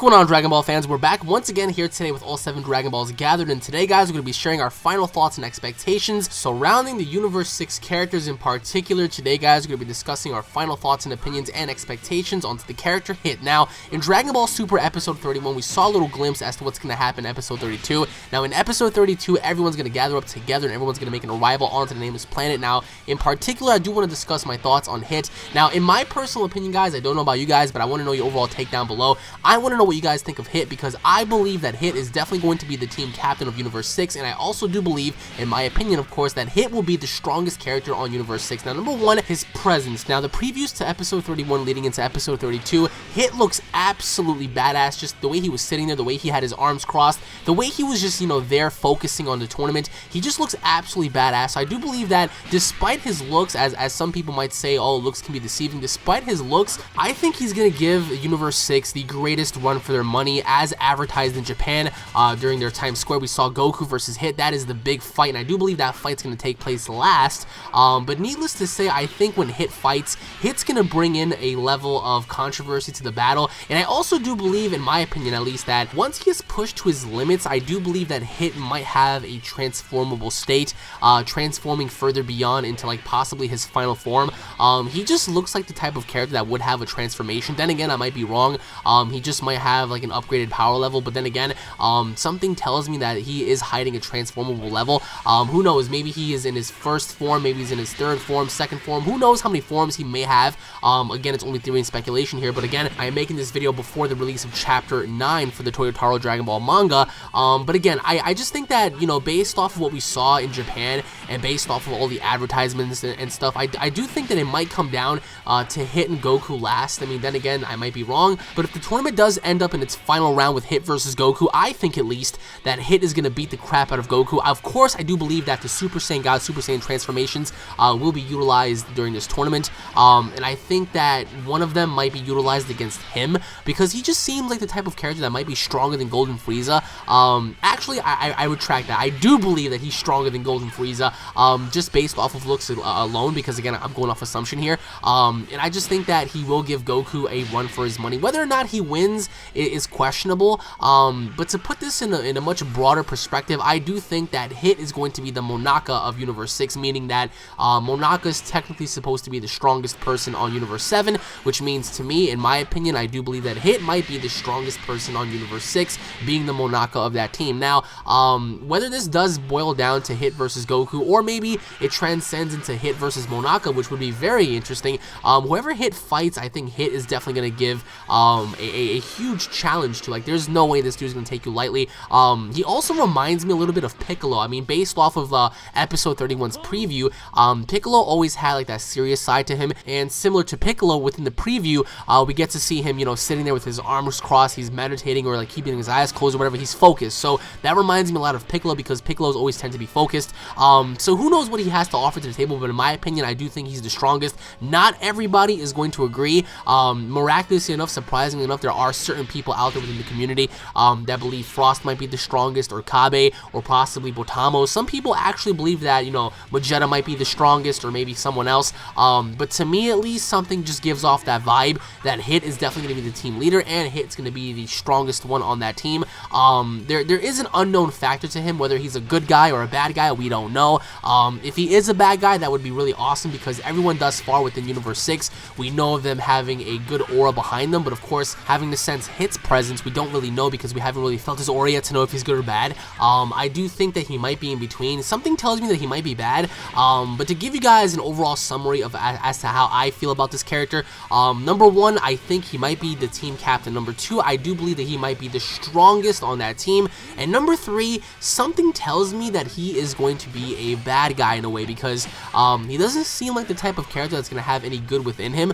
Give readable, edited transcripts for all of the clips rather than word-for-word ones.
going on, Dragon Ball fans? We're back once again here today with all 7 Dragon Balls gathered, and today, guys, we're going to be sharing our final thoughts and expectations surrounding the Universe 6 characters in particular. Today, guys, we're going to be discussing our final thoughts and opinions and expectations onto the character Hit. Now, in Dragon Ball Super Episode 31, we saw a little glimpse as to what's going to happen in Episode 32. Now, in Episode 32, everyone's going to gather up together, and everyone's going to make an arrival onto the nameless planet. Now, in particular, I do want to discuss my thoughts on Hit. Now, in my personal opinion, guys, I don't know about you guys, but I want to know your overall take down below. I want to know what you guys think of Hit, because I believe that Hit is definitely going to be the team captain of Universe 6, and I also do believe, in my opinion, of course, that Hit will be the strongest character on Universe 6. Now, number one, his presence. Now, the previews to Episode 31 leading into Episode 32, Hit looks absolutely badass. Just the way he was sitting there, the way he had his arms crossed, the way he was just, there focusing on the tournament, he just looks absolutely badass. So I do believe that despite his looks, as some people might say, oh, looks can be deceiving, despite his looks, I think he's going to give Universe 6 the greatest run for their money as advertised in Japan during their Times Square. We saw Goku versus Hit. That is the big fight, and I do believe that fight's going to take place last. But needless to say, I think when Hit fights, Hit's going to bring in a level of controversy to the battle, and I also do believe, in my opinion at least, that once he is pushed to his limits, I do believe that Hit might have a transformable state, transforming further beyond into like possibly his final form. He just looks like the type of character that would have a transformation. Then again, I might be wrong. He just might have like an upgraded power level, but then again, something tells me that he is hiding a transformable level. Who knows, maybe he is in his first form, maybe he's in his third form, second form, who knows how many forms he may have. Again, it's only theory and speculation here, but again, I am making this video before the release of Chapter 9 for the Toyotaro Dragon Ball manga. But again, I just think that, based off of what we saw in Japan, and based off of all the advertisements and stuff, I do think that it might come down to Hit and Goku last. I mean, then again, I might be wrong, but if the tournament does end up in its final round with Hit versus Goku, I think at least that Hit is going to beat the crap out of Goku. Of course, I do believe that the Super Saiyan God, Super Saiyan transformations will be utilized during this tournament, and I think that one of them might be utilized against him, because he just seems like the type of character that might be stronger than Golden Frieza. Actually, I retract that. I do believe that he's stronger than Golden Frieza, just based off of looks alone, because again, I'm going off assumption here, and I just think that he will give Goku a run for his money. Whether or not he wins is questionable, but to put this in a much broader perspective, I do think that Hit is going to be the Monaka of Universe 6, meaning that Monaka is technically supposed to be the strongest person on Universe 7, which means to me, in my opinion, I do believe that Hit might be the strongest person on Universe 6, being the Monaka of that team. Now, whether this does boil down to Hit versus Goku, or maybe it transcends into Hit versus Monaka, which would be very interesting, whoever Hit fights, I think Hit is definitely going to give a huge challenge to. Like, there's no way this dude's going to take you lightly. He also reminds me a little bit of Piccolo. I mean, based off of Episode 31's preview, Piccolo always had like that serious side to him, and similar to Piccolo, within the preview, we get to see him, sitting there with his arms crossed, he's meditating or like keeping his eyes closed or whatever, he's focused. So that reminds me a lot of Piccolo, because Piccolos always tend to be focused. So who knows what he has to offer to the table, but in my opinion, I do think he's the strongest. Not everybody is going to agree. Miraculously enough, surprisingly enough, there are certain people out there within the community that believe Frost might be the strongest, or Kabe, or possibly Botamo. Some people actually believe that, Vegeta might be the strongest, or maybe someone else. But to me, at least, something just gives off that vibe that Hit is definitely going to be the team leader, and Hit's going to be the strongest one on that team. There is an unknown factor to him, whether he's a good guy or a bad guy, we don't know. If he is a bad guy, that would be really awesome, because everyone thus far within Universe 6, we know of them having a good aura behind them, but of course, having to sense Hit's presence, we don't really know, because we haven't really felt his aura yet to know if he's good or bad. I do think that he might be in between. Something tells me that he might be bad, but to give you guys an overall summary of as to how I feel about this character, number one, I think he might be the team captain. Number two, I do believe that he might be the strongest on that team, and number three, something tells me that he is going to be a bad guy in a way, because he doesn't seem like the type of character that's going to have any good within him,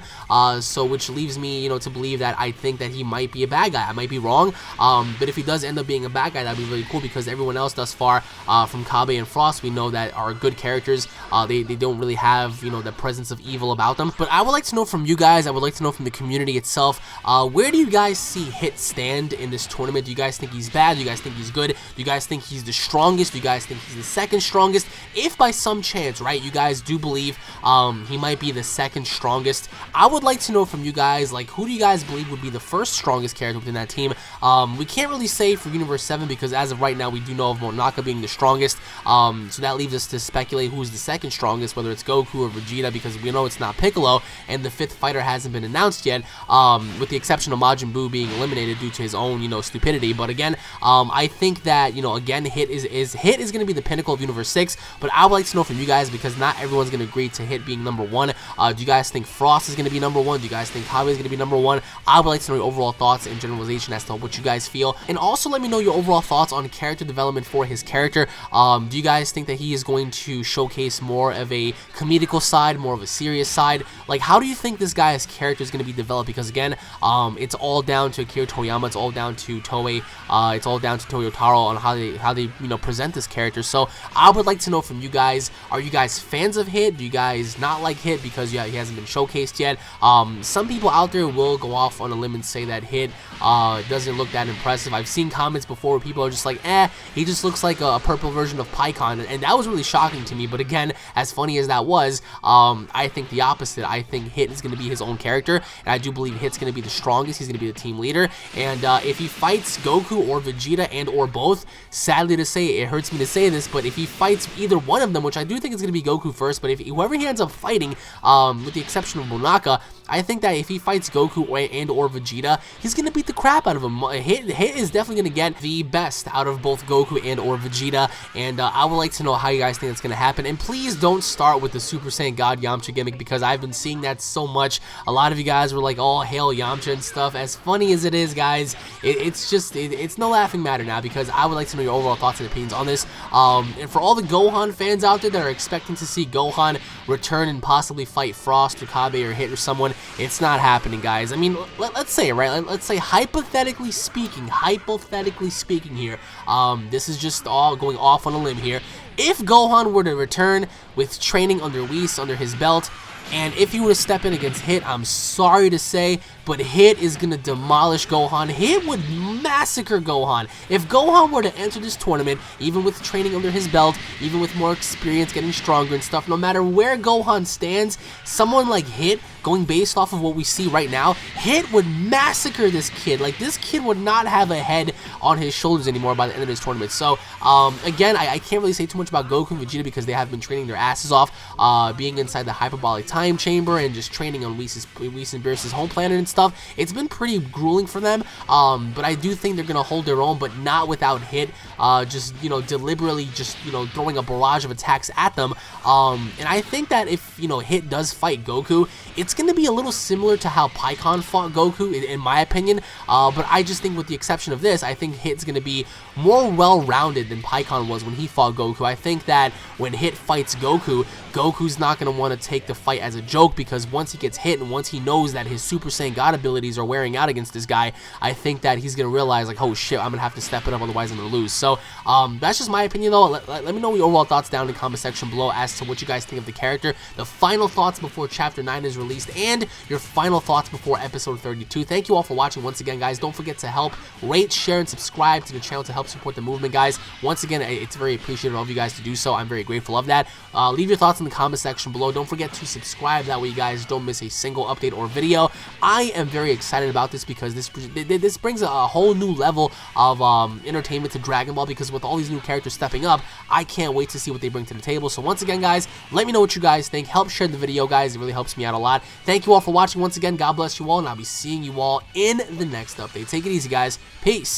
so which leaves me, to believe that I think that he might be a bad guy. I might be wrong, but if he does end up being a bad guy, that'd be really cool, because everyone else thus far, from Kabe and Frost, we know that are good characters. They don't really have, the presence of evil about them. But I would like to know from you guys, I would like to know from the community itself, where do you guys see Hit stand in this tournament? Do you guys think he's bad? Do you guys think he's good? Do you guys think he's the strongest? Do you guys think he's the second strongest? If by some chance, right, you guys do believe he might be the second strongest, I would like to know from you guys, like, who do you guys believe would be the first strongest character character within that team. We can't really say for Universe 7 because as of right now, we do know of Monaka being the strongest. So that leaves us to speculate who's the second strongest, whether it's Goku or Vegeta, because we know it's not Piccolo, and the 5th fighter hasn't been announced yet, with the exception of Majin Buu being eliminated due to his own, stupidity. But again, I think that, again, Hit is going to be the pinnacle of Universe 6, but I would like to know from you guys, because not everyone's going to agree to Hit being number 1. Do you guys think Frost is going to be number 1? Do you guys think Kabe is going to be number 1? I would like to know your overall thoughts and generalization as to what you guys feel, and also let me know your overall thoughts on character development for his character. Do you guys think that he is going to showcase more of a comedical side, more of a serious side? Like, how do you think this guy's character is going to be developed? Because again, it's all down to Akira Toriyama, it's all down to Toei, it's all down to Toyotaro on how they present this character. So I would like to know from you guys, are you guys fans of Hit? Do you guys not like Hit because he hasn't been showcased yet? Some people out there will go off on a limb and say that Hit doesn't look that impressive. I've seen comments before where people are just like, he just looks like a purple version of Pikkon, and that was really shocking to me. But again, as funny as that was, I think the opposite. I think Hit is going to be his own character, and I do believe Hit's going to be the strongest. He's going to be the team leader, and if he fights Goku or Vegeta and or both, sadly to say, it hurts me to say this, but if he fights either one of them, which I do think is going to be Goku first, but if whoever he ends up fighting, with the exception of Monaka, I think that if he fights Goku and or Vegeta, he's going to beat the crap out of him. Hit is definitely going to get the best out of both Goku and or Vegeta, and I would like to know how you guys think it's going to happen. And please don't start with the Super Saiyan God Yamcha gimmick, because I've been seeing that so much. A lot of you guys were like, oh, hail Yamcha and stuff. As funny as it is, guys, it's no laughing matter now, because I would like to know your overall thoughts and opinions on this. And for all the Gohan fans out there that are expecting to see Gohan return and possibly fight Frost or Kabe or Hit or someone, it's not happening, guys. I mean, let's say, right? Let's say hypothetically speaking here, this is just all going off on a limb here. If Gohan were to return with training under Whis, under his belt, and if he were to step in against Hit, I'm sorry to say, but Hit is going to demolish Gohan. Hit would massacre Gohan. If Gohan were to enter this tournament, even with training under his belt, even with more experience, getting stronger and stuff, no matter where Gohan stands, someone like Hit, going based off of what we see right now, Hit would massacre this kid. Like, this kid would not have a head on his shoulders anymore by the end of this tournament. So, again, I can't really say too much about Goku and Vegeta because they have been training their asses off, being inside the hyperbolic time chamber and just training on Whis and Beerus' home planet and stuff. It's been pretty grueling for them, but I do think they're going to hold their own, but not without Hit, just, deliberately just, throwing a barrage of attacks at them. And I think that if, Hit does fight Goku, it's going to be a little similar to how Pikkon fought Goku, in my opinion, but I just think with the exception of this, I think Hit's going to be more well-rounded than Pikkon was when he fought Goku. I think that when Hit fights Goku, Goku's not going to want to take the fight as a joke, because once he gets hit and once he knows that his Super Saiyan God abilities are wearing out against this guy, I think that he's going to realize, like, oh shit, I'm going to have to step it up, otherwise I'm going to lose. So, that's just my opinion, though. Let me know your overall thoughts down in the comment section below as to what you guys think of the character, the final thoughts before Chapter 9 is released, and your final thoughts before Episode 32. Thank you all for watching once again, guys. Don't forget to help rate, share, and subscribe to the channel to help support the movement, guys. Once again, it's very appreciative of you guys to do so. I'm very grateful of that. Leave your thoughts in the comment section below. Don't forget to subscribe, that way you guys don't miss a single update or video. I am very excited about this because this brings a whole new level of entertainment to Dragon Ball, because with all these new characters stepping up, I can't wait to see what they bring to the table. So once again, guys, let me know what you guys think. Help share the video, guys. It really helps me out a lot. Thank you all for watching once again. God bless you all, and I'll be seeing you all in the next update. Take it easy, guys. Peace.